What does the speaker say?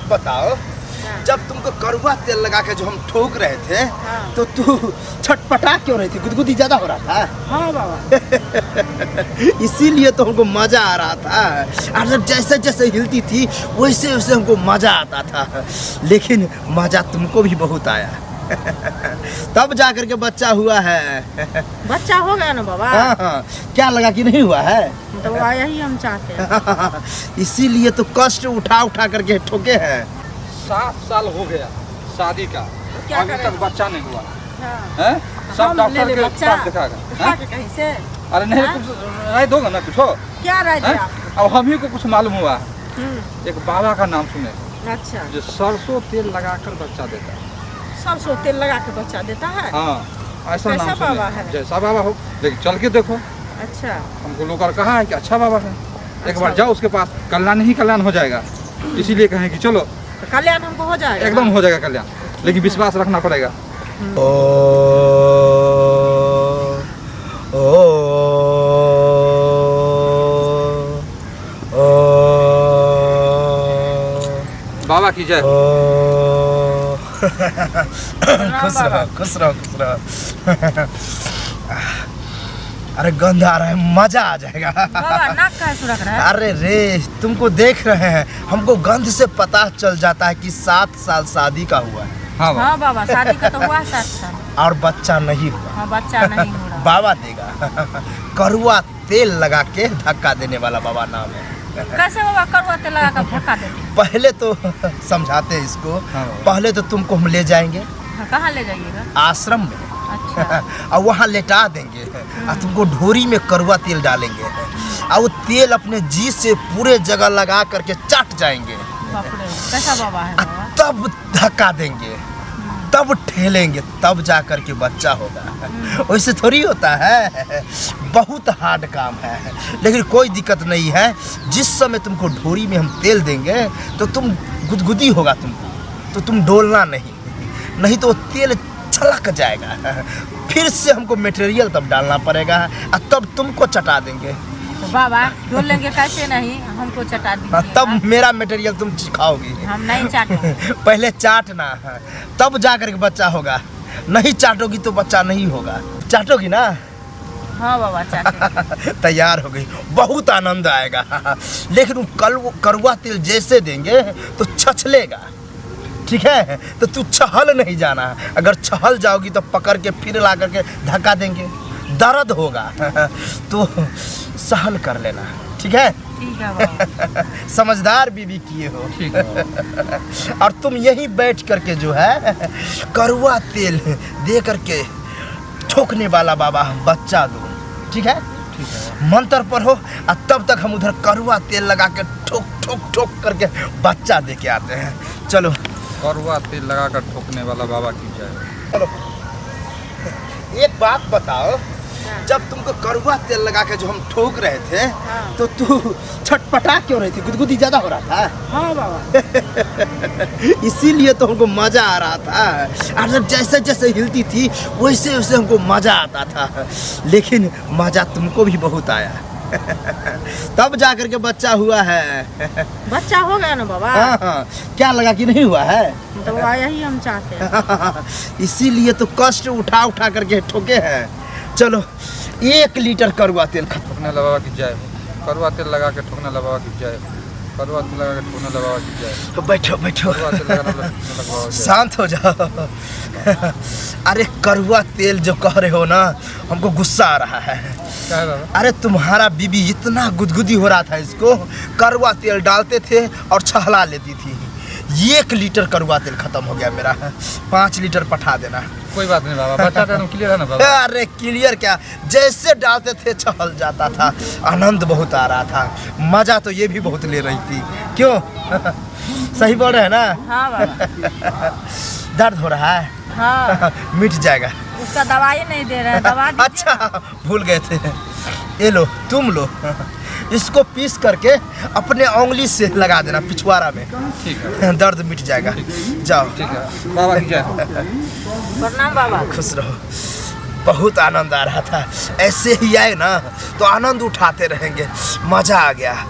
बताओ, जब तुमको कड़वा तेल लगा के जो हम ठोक रहे थे, तो तू छटपटा क्यों रही थी? गुदगुदी ज्यादा हो रहा था? हाँ बाबा। इसीलिए तो हमको मजा आ रहा था। और जब जैसे जैसे हिलती थी वैसे वैसे हमको मजा आता था, लेकिन मजा तुमको भी बहुत आया। तब जाकर के बच्चा हुआ है। बच्चा हो गया ना बाबा। हाँ, क्या लगा कि नहीं हुआ है? तो यही हम चाहते हैं। इसीलिए तो कष्ट उठा उठा करके ठोके हैं। 7 साल हो गया शादी का, क्या अभी तक बच्चा नहीं हुआ हाँ। है। सब डॉक्टर के पास दिखाएगा। कहीं से अरे नहीं, कुछ राय दोगे ना? कुछ हो क्या राय दिया? अब हम ही को कुछ मालूम हुआ है। एक बाबा का नाम सुने, अच्छा, जो सरसों तेल लगाकर बच्चा देता है। सरसों तेल लगा के बच्चा देता है? हाँ, ऐसा कैसा नाम बाबा सुने। है? जैसा बाबा हो, लेकिन चल के देखो। अच्छा, हमको लोग और कहा है कि अच्छा बाबा है, एक अच्छा। बार जाओ उसके पास, कल्याण ही कल्याण हो जाएगा। इसीलिए कहें कि चलो, तो कल्याण हमको हो जाएगा? एकदम हो जाएगा कल्याण, लेकिन विश्वास रखना पड़ेगा। ओ ओ ओ बाबा की जय। खुश रहो, खुश रहो, खुश रहो। अरे गंध आ रहा है, मजा आ जाएगा। बाबा नाक का सुरख रहा है? अरे रे, तुमको देख रहे हैं, हमको गंध से पता चल जाता है कि 7 साल शादी का हुआ है। हाँ बाबा। हाँ बाबा, शादी का तो हुआ 7 साल। और बच्चा नहीं हुआ। हाँ, बच्चा नहीं हो रहा। बाबा देगा। कड़वा तेल लगा के धक्का देने वाला बाबा नाम है। कैसे बाबा कड़वा तेल लगा कर धक्का देते? पहले तो समझाते हैं इसको। हाँ। पहले तो तुमको हम ले जाएंगे कहाँ ले जाइएगा? आश्रम में। अच्छा। और वहाँ लेटा देंगे और तुमको ढोरी में कड़वा तेल डालेंगे और वो तेल अपने जी से पूरे जगह लगा करके चाट जाएंगे। बाप रे, कैसा बाबा है बाबा? तब धक्का देंगे, तब ठेलेंगे, तब जा कर के बच्चा होगा। वैसे थोड़ी होता है, बहुत हार्ड काम है, लेकिन कोई दिक्कत नहीं है। जिस समय तुमको ढोरी में हम तेल देंगे तो तुम गुदगुदी होगा तुमको, तो तुम डोलना नहीं तो तेल छलक जाएगा। फिर से हमको मटेरियल तब डालना पड़ेगा और तब तुमको चटा देंगे। तो बाबा डोल लेंगे कैसे? नहीं, हमको चटा दीजिए। तब मेरा मटेरियल तुम खाओगी। हम नहीं चाटेंगे। पहले चाटना, तब जा कर के बच्चा होगा। नहीं चाटोगी तो बच्चा नहीं होगा। चाटोगी ना? हाँ बाबा, चाटेंगे। तैयार हो गई, बहुत आनंद आएगा। लेकिन कड़वा तेल जैसे देंगे तो छछलेगा, ठीक है? तो तू छहल नहीं जाना। अगर छहल जाओगी तो पकड़ के फिर ला करके धक्का देंगे, दर्द होगा। तो सहन कर लेना, ठीक है? ठीक है बाबा। समझदार बीबी किए हो। ठीक है। और तुम यहीं बैठ करके जो है कड़वा तेल दे करके ठोकने वाला बाबा बच्चा दो, ठीक है? ठीक है। मंत्र पढ़ो और तब तक हम उधर कड़वा तेल लगा के ठोक ठोक ठोक करके बच्चा दे के आते हैं। चलो। कड़वा तेल लगाकर ठोकने वाला बाबा की जय। चलो, एक बात बताओ, जब तुमको कड़वा तेल लगा के जो हम ठोक रहे थे, तो तू छटपटा क्यों रही थी? गुदगुदी ज्यादा हो रहा था? हाँ बाबा। इसीलिए तो हमको मजा आ रहा था। और जब जैसे जैसे हिलती थी वैसे वैसे हमको मजा आता था, लेकिन मजा तुमको भी बहुत आया। तब जा कर के बच्चा हुआ है। बच्चा हो गया ना बाबा। हाँ, क्या लगा कि नहीं हुआ है? तो यही हम चाहते हैं। इसीलिए तो कष्ट उठा उठा करके ठोके हैं। चलो, 1 लीटर कड़वा तेल खत्म। ठोकने वाला बाबा की जय। कड़वा तेल लगा के ठोकने वाला बाबा की जय। कड़वा तेल लगा के ठोकने वाला बाबा की जय। तो बैठो बैठो, कड़वा तेल लगाने वाला बाबा की जय। शांत हो जाओ। अरे कड़वा तेल जो कह रहे हो ना, हमको गुस्सा आ रहा है। क्या है बाबा? अरे तुम्हारा बीबी इतना गुदगुदी हो रहा था, इसको कड़वा तेल डालते थे और छहला लेती थी। 1 लीटर कड़वा तेल खत्म हो गया मेरा। 5 लीटर पठा देना। कोई बात नहीं बाबा, बच्चा तो क्लियर है ना बाबा? अरे क्लियर क्या, जैसे डालते थे छहल जाता था। आनंद बहुत आ रहा था, मजा तो ये भी बहुत ले रही थी। क्यों? सही बोल रहे हैं ना? हाँ बाबा। दर्द हो रहा है? हाँ। मिट जाएगा। उसका दवाई नहीं दे रहे हैं, दवा दीजिए। अच्छा, भूल गए थे। ये लो, तुम लो, इसको पीस करके अपने उंगली से लगा देना पिछवाड़ा में। ठीक है। दर्द मिट जाएगा। जाओ। ठीक है बाबा की जय। प्रणाम बाबा। खुश रहो। बहुत आनंद आ रहा था। ऐसे ही आए ना तो आनंद उठाते रहेंगे। मजा आ गया।